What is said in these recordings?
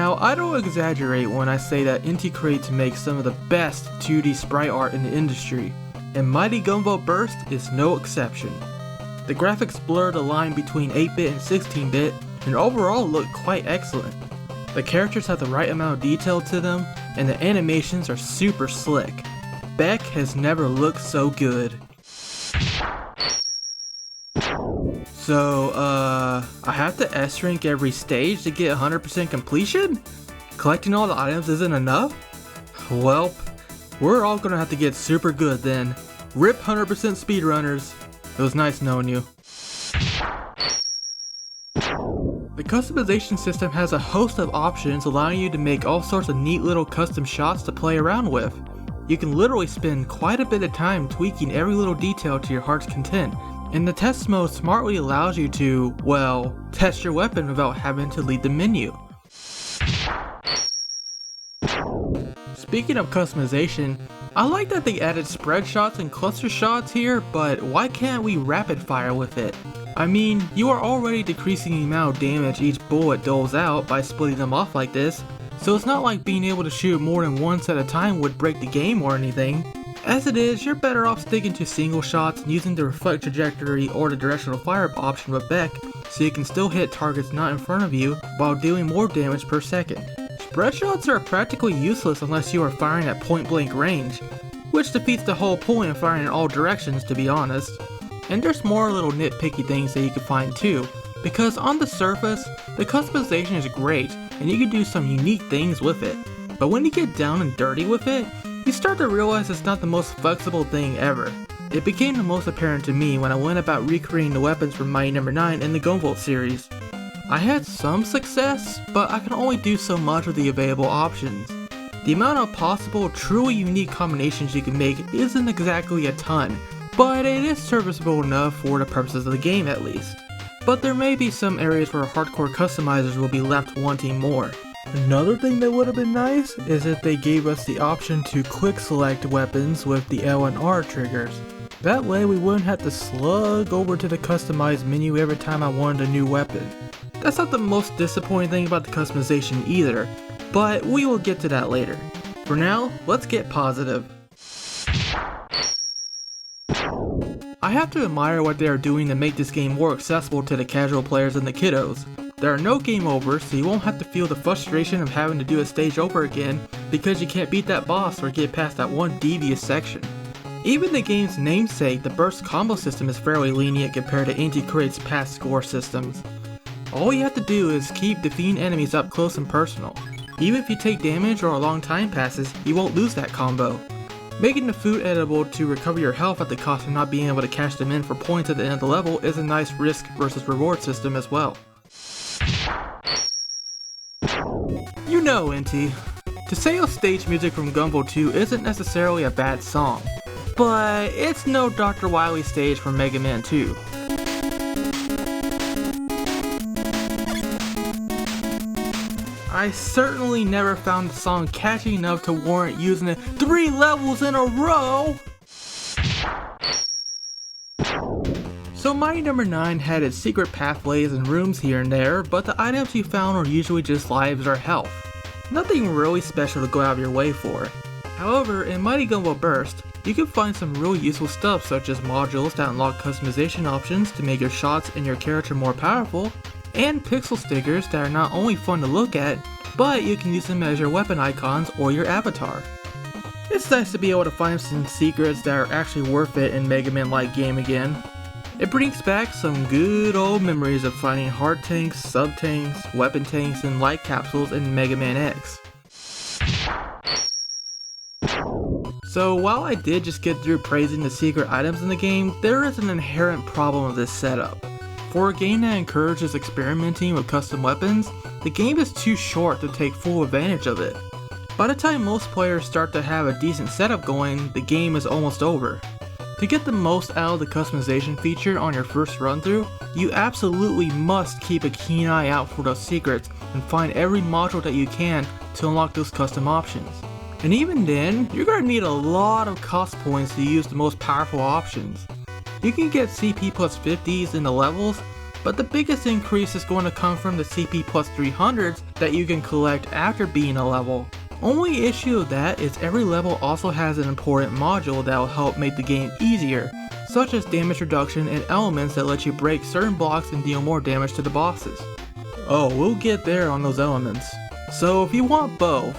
Now, I don't exaggerate when I say that Inti Create makes some of the best 2D sprite art in the industry, and Mighty Gunvolt Burst is no exception. The graphics blur the line between 8-bit and 16-bit, and overall look quite excellent. The characters have the right amount of detail to them, and the animations are super slick. Beck has never looked so good. So, I have to S-rank every stage to get 100% completion? Collecting all the items isn't enough? Welp, we're all gonna have to get super good then. RIP 100% speedrunners. It was nice knowing you. The customization system has a host of options allowing you to make all sorts of neat little custom shots to play around with. You can literally spend quite a bit of time tweaking every little detail to your heart's content, and the test mode smartly allows you to, well, test your weapon without having to leave the menu. Speaking of customization, I like that they added spread shots and cluster shots here, but why can't we rapid fire with it? I mean, you are already decreasing the amount of damage each bullet doles out by splitting them off like this, so it's not like being able to shoot more than once at a time would break the game or anything. As it is, you're better off sticking to single shots and using the reflect trajectory or the directional fire option with Beck, so you can still hit targets not in front of you while dealing more damage per second. Spread shots are practically useless unless you are firing at point blank range, which defeats the whole point of firing in all directions, to be honest. And there's more little nitpicky things that you can find too, because on the surface, the customization is great and you can do some unique things with it, but when you get down and dirty with it, you start to realize it's not the most flexible thing ever. It became the most apparent to me when I went about recreating the weapons from Mighty No. 9 in the Gunvolt series. I had some success, but I can only do so much with the available options. The amount of possible, truly unique combinations you can make isn't exactly a ton, but it is serviceable enough for the purposes of the game at least. But there may be some areas where hardcore customizers will be left wanting more. Another thing that would have been nice is if they gave us the option to quick select weapons with the L and R triggers. That way we wouldn't have to slug over to the customized menu every time I wanted a new weapon. That's not the most disappointing thing about the customization either, but we will get to that later. For now, let's get positive. I have to admire what they are doing to make this game more accessible to the casual players and the kiddos. There are no game overs, so you won't have to feel the frustration of having to do a stage over again because you can't beat that boss or get past that one devious section. Even the game's namesake, the burst combo system, is fairly lenient compared to Inti Create's past score systems. All you have to do is keep defeating enemies up close and personal. Even if you take damage or a long time passes, you won't lose that combo. Making the food edible to recover your health at the cost of not being able to cash them in for points at the end of the level is a nice risk versus reward system as well. You know, Inti, Teseo's stage music from Gunvolt 2 isn't necessarily a bad song, but it's no Dr. Wily's stage from Mega Man 2. I certainly never found the song catchy enough to warrant using it 3 levels in a row! So Mighty No. 9 had its secret pathways and rooms here and there, but the items you found were usually just lives or health. Nothing really special to go out of your way for. However, in Mighty Gunvolt Burst, you can find some really useful stuff such as modules that unlock customization options to make your shots and your character more powerful, and pixel stickers that are not only fun to look at, but you can use them as your weapon icons or your avatar. It's nice to be able to find some secrets that are actually worth it in Mega Man-like game again. It brings back some good old memories of finding hard tanks, sub-tanks, weapon tanks, and light capsules in Mega Man X. So while I did just get through praising the secret items in the game, there is an inherent problem with this setup. For a game that encourages experimenting with custom weapons, the game is too short to take full advantage of it. By the time most players start to have a decent setup going, the game is almost over. To get the most out of the customization feature on your first run through, you absolutely must keep a keen eye out for those secrets and find every module that you can to unlock those custom options. And even then, you're going to need a lot of cost points to use the most powerful options. You can get CP plus 50s in the levels, but the biggest increase is going to come from the CP plus 300s that you can collect after being a level. Only issue of that is every level also has an important module that will help make the game easier, such as damage reduction and elements that let you break certain blocks and deal more damage to the bosses. Oh, we'll get there on those elements. So if you want both,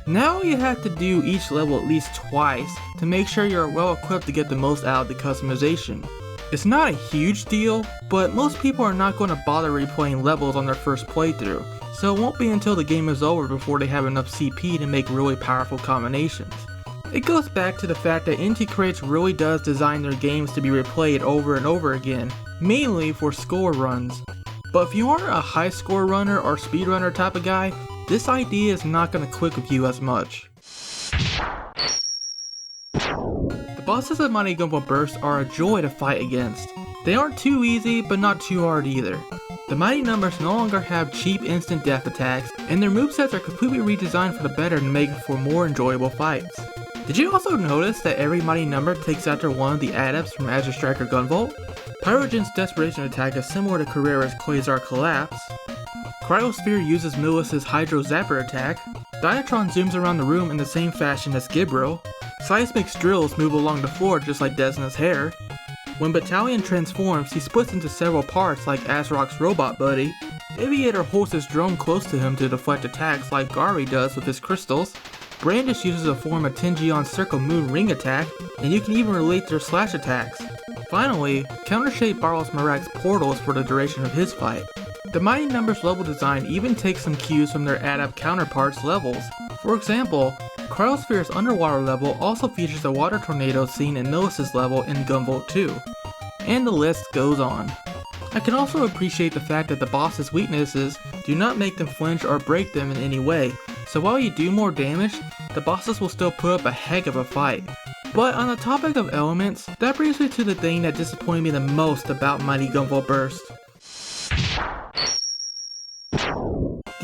now you have to do each level at least twice to make sure you're well equipped to get the most out of the customization. It's not a huge deal, but most people are not going to bother replaying levels on their first playthrough, so it won't be until the game is over before they have enough CP to make really powerful combinations. It goes back to the fact that Inti Create really does design their games to be replayed over and over again, mainly for score runs. But if you aren't a high score runner or speedrunner type of guy, this idea is not going to click with you as much. The bosses of Mighty Gunvolt Burst are a joy to fight against. They aren't too easy, but not too hard either. The mighty numbers no longer have cheap instant death attacks, and their movesets are completely redesigned for the better to make for more enjoyable fights. Did you also notice that every mighty number takes after one of the adepts from Azure Striker Gunvolt? Pyrogen's Desperation attack is similar to Carrera's Quasar Collapse. Cryosphere uses Milis's Hydro Zapper attack. Diatron zooms around the room in the same fashion as Gibro. Seismic drills move along the floor just like Desna's hair. When Battalion transforms, he splits into several parts like Azrock's robot buddy. Aviator holds his drone close to him to deflect attacks like Gari does with his crystals. Brandish uses a form of Tingeon's Circle Moon Ring attack, and you can even relate their slash attacks. Finally, Countershape borrows Marak's portals for the duration of his fight. The Mighty Numbers level design even takes some cues from their adept counterparts' levels. For example, Cryosphere's underwater level also features a water tornado seen in Milis's level in Gunvolt 2. And the list goes on. I can also appreciate the fact that the boss's weaknesses do not make them flinch or break them in any way, so while you do more damage, the bosses will still put up a heck of a fight. But on the topic of elements, that brings me to the thing that disappointed me the most about Mighty Gunvolt Burst.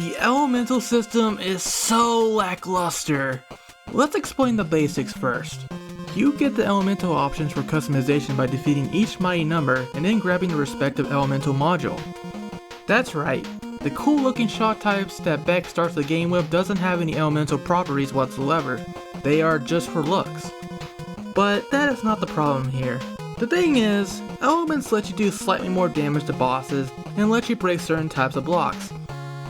The elemental system is so lackluster. Let's explain the basics first. You get the elemental options for customization by defeating each mighty number and then grabbing the respective elemental module. That's right, the cool looking shot types that Beck starts the game with doesn't have any elemental properties whatsoever. They are just for looks. But that is not the problem here. The thing is, elements let you do slightly more damage to bosses and let you break certain types of blocks.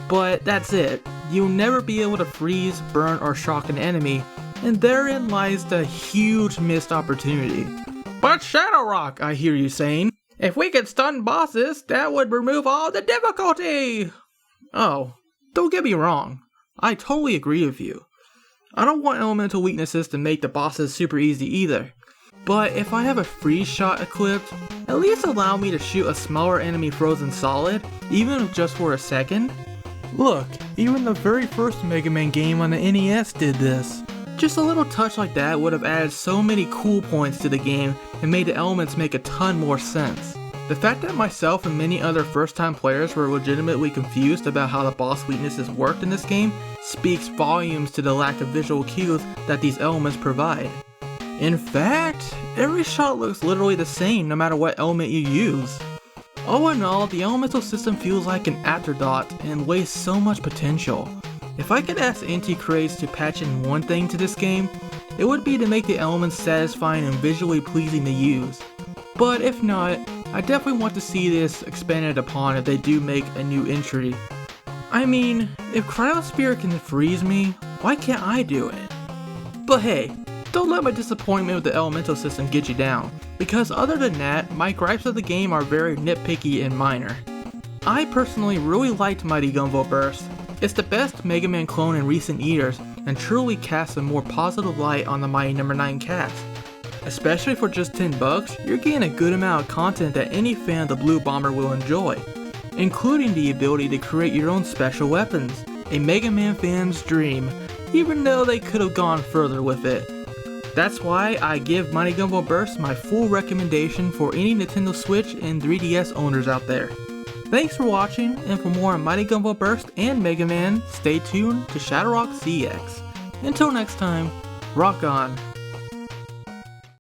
But that's it. You'll never be able to freeze, burn, or shock an enemy, and therein lies the huge missed opportunity. But ShadowRock, I hear you saying, if we could stun bosses, that would remove all the difficulty! Oh, don't get me wrong, I totally agree with you. I don't want elemental weaknesses to make the bosses super easy either. But if I have a freeze shot equipped, at least allow me to shoot a smaller enemy frozen solid, even if just for a second. Look, even the very first Mega Man game on the NES did this. Just a little touch like that would have added so many cool points to the game and made the elements make a ton more sense. The fact that myself and many other first time players were legitimately confused about how the boss weaknesses worked in this game speaks volumes to the lack of visual cues that these elements provide. In fact, every shot looks literally the same no matter what element you use. All in all, the elemental system feels like an afterthought and wastes so much potential. If I could ask Inti Create to patch in one thing to this game, it would be to make the elements satisfying and visually pleasing to use. But if not, I definitely want to see this expanded upon if they do make a new entry. I mean, if Cryosphere can freeze me, why can't I do it? But hey, don't let my disappointment with the elemental system get you down, because other than that, my gripes of the game are very nitpicky and minor. I personally really liked Mighty Gunvolt Burst. It's the best Mega Man clone in recent years, and truly casts a more positive light on the Mighty No. 9 cast. Especially for just $10, you're getting a good amount of content that any fan of the Blue Bomber will enjoy, including the ability to create your own special weapons, a Mega Man fan's dream, even though they could have gone further with it. That's why I give Mighty Gunvolt Burst my full recommendation for any Nintendo Switch and 3DS owners out there. Thanks for watching, and for more on Mighty Gunvolt Burst and Mega Man, stay tuned to ShadowRockZX. Until next time, rock on!